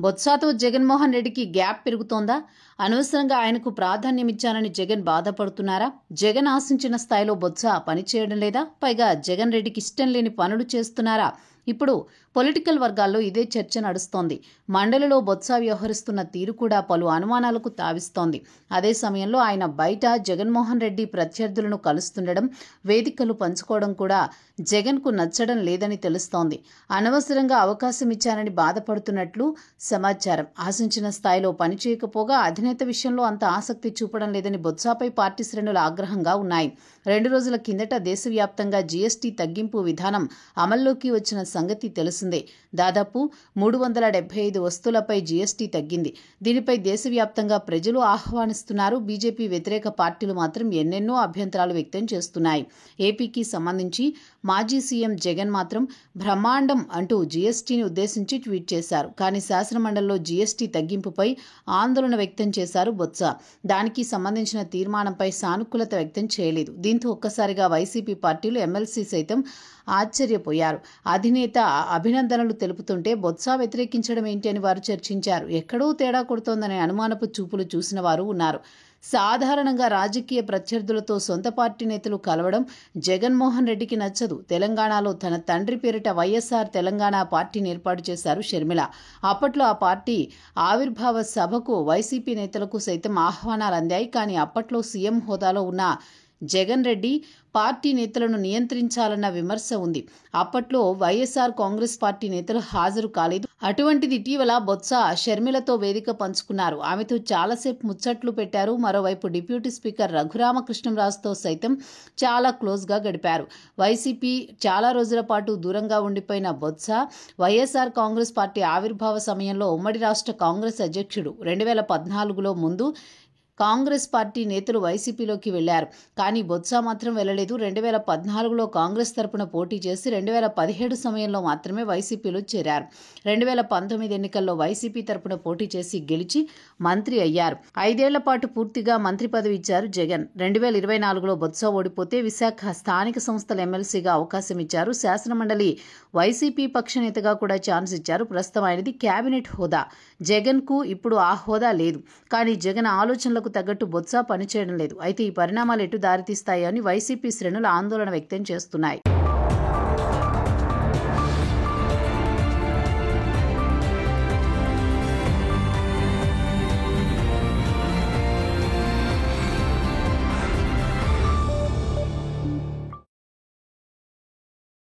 బొత్సాతో జగన్మోహన్ రెడ్డికి గ్యాప్ పెరుగుతోందా? అనవసరంగా ఆయనకు ప్రాధాన్యమిచ్చానని జగన్ బాధపడుతున్నారా? జగన్ ఆశించిన స్థాయిలో బొత్స పనిచేయడం లేదా? పైగా జగన్ రెడ్డికి ఇష్టం లేని పనులు చేస్తున్నారా? ఇప్పుడు పొలిటికల్ వర్గాల్లో ఇదే చర్చ నడుస్తోంది. మండలిలో బొత్స వ్యవహరిస్తున్న తీరు కూడా పలు అనుమానాలకు తావిస్తోంది. అదే సమయంలో ఆయన బయట జగన్మోహన్ రెడ్డి ప్రత్యర్థులను కలుస్తుండడం, వేదికలు పంచుకోవడం కూడా జగన్కు నచ్చడం లేదని తెలుస్తోంది. అనవసరంగా అవకాశం ఇచ్చానని బాధపడుతున్నట్లు సమాచారం. ఆశించిన స్థాయిలో పనిచేయకపోగా అధినేత విషయంలో అంత ఆసక్తి చూపడం లేదని బొత్సపై పార్టీ శ్రేణులు ఆగ్రహంగా ఉన్నాయి. 2 రోజుల కిందట దేశవ్యాప్తంగా జీఎస్టీ తగ్గింపు విధానం అమల్లోకి వచ్చిన సంగతి తెలిసిందే. దాదాపు 375 వస్తువులపై జీఎస్టీ తగ్గింది. దీనిపై దేశవ్యాప్తంగా ప్రజలు ఆహ్వానిస్తున్నారు. బీజేపీ వ్యతిరేక పార్టీలు మాత్రం ఎన్నెన్నో అభ్యంతరాలు వ్యక్తం చేస్తున్నాయి. ఏపీకి సంబంధించి మాజీ సీఎం జగన్ మాత్రం బ్రహ్మాండం అంటూ జీఎస్టీని ఉద్దేశించి ట్వీట్ చేశారు. కానీ శాసనమండలిలో జీఎస్టీ తగ్గింపుపై ఆందోళన వ్యక్తం చేశారు బొత్స. దానికి సంబంధించిన తీర్మానంపై సానుకూలత వ్యక్తం చేయలేదు. దీంతో ఒక్కసారిగా వైసీపీ పార్టీలు, ఎమ్మెల్సీ సైతం ఆశ్చర్యపోయారు. అధినేత అభినందనలు తెలుపుతుంటే బొత్స వ్యతిరేకించడం ఏంటి అని వారు చర్చించారు. ఎక్కడో తేడా కొడుతోందనే అనుమానపు చూపులు చూసిన వారు ఉన్నారు. సాధారణంగా రాజకీయ ప్రత్యర్థులతో సొంత పార్టీ నేతలు కలవడం జగన్మోహన్ రెడ్డికి నచ్చదు. తెలంగాణలో తన తండ్రి పేరిట వైఎస్ఆర్ తెలంగాణ పార్టీని ఏర్పాటు చేశారు షర్మిల. అప్పట్లో ఆ పార్టీ ఆవిర్భావ సభకు వైసీపీ నేతలకు సైతం ఆహ్వానాలు అందాయి. కానీ అప్పట్లో సీఎం హోదాలో ఉన్న జగన్ రెడ్డి పార్టీ నేతలను నియంత్రించాలన్న విమర్శ ఉంది. అప్పట్లో వైఎస్ఆర్ కాంగ్రెస్ పార్టీ నేతలు హాజరు కాలేదు. అటువంటిది ఇటీవల బొత్స షర్మిలతో వేదిక పంచుకున్నారు. ఆమెతో చాలాసేపు ముచ్చట్లు పెట్టారు. మరోవైపు డిప్యూటీ స్పీకర్ రఘురామకృష్ణంరాజుతో సైతం చాలా క్లోజ్గా గడిపారు. వైసీపీ చాలా రోజుల పాటు దూరంగా ఉండిపోయిన బొత్స వైఎస్ఆర్ కాంగ్రెస్ పార్టీ ఆవిర్భావ సమయంలో ఉమ్మడి రాష్ట్ర కాంగ్రెస్ అధ్యక్షుడు. 2014లో ముందు కాంగ్రెస్ పార్టీ నేతలు వైసీపీలోకి వెళ్లారు. కానీ బొత్స మాత్రం వెళ్లలేదు. 2014లో కాంగ్రెస్ తరపున పోటీ చేసి 2017 సమయంలో మాత్రమే వైసీపీలో చేరారు. 2019 ఎన్నికల్లో వైసీపీ తరపున పోటీ చేసి గెలిచి మంత్రి అయ్యారు. 5 ఏళ్ల పాటు పూర్తిగా మంత్రి పదవి ఇచ్చారు జగన్. 2024లో బొత్స ఓడిపోతే విశాఖ స్థానిక సంస్థల ఎమ్మెల్సీగా అవకాశం ఇచ్చారు. శాసనమండలి వైసీపీ పక్ష నేతగా కూడా ఛాన్స్ ఇచ్చారు. ప్రస్తుతం ఆయనది కేబినెట్ హోదా. జగన్కు ఇప్పుడు ఆ హోదా లేదు. కానీ జగన్ ఆలోచనలకు తగ్గట్టు బొత్స పనిచేయడం లేదు. అయితే ఈ పరిణామాలు ఎటు దారితీస్తాయో అని వైసీపీ శ్రేణులు ఆందోళన వ్యక్తం చేస్తున్నాయి.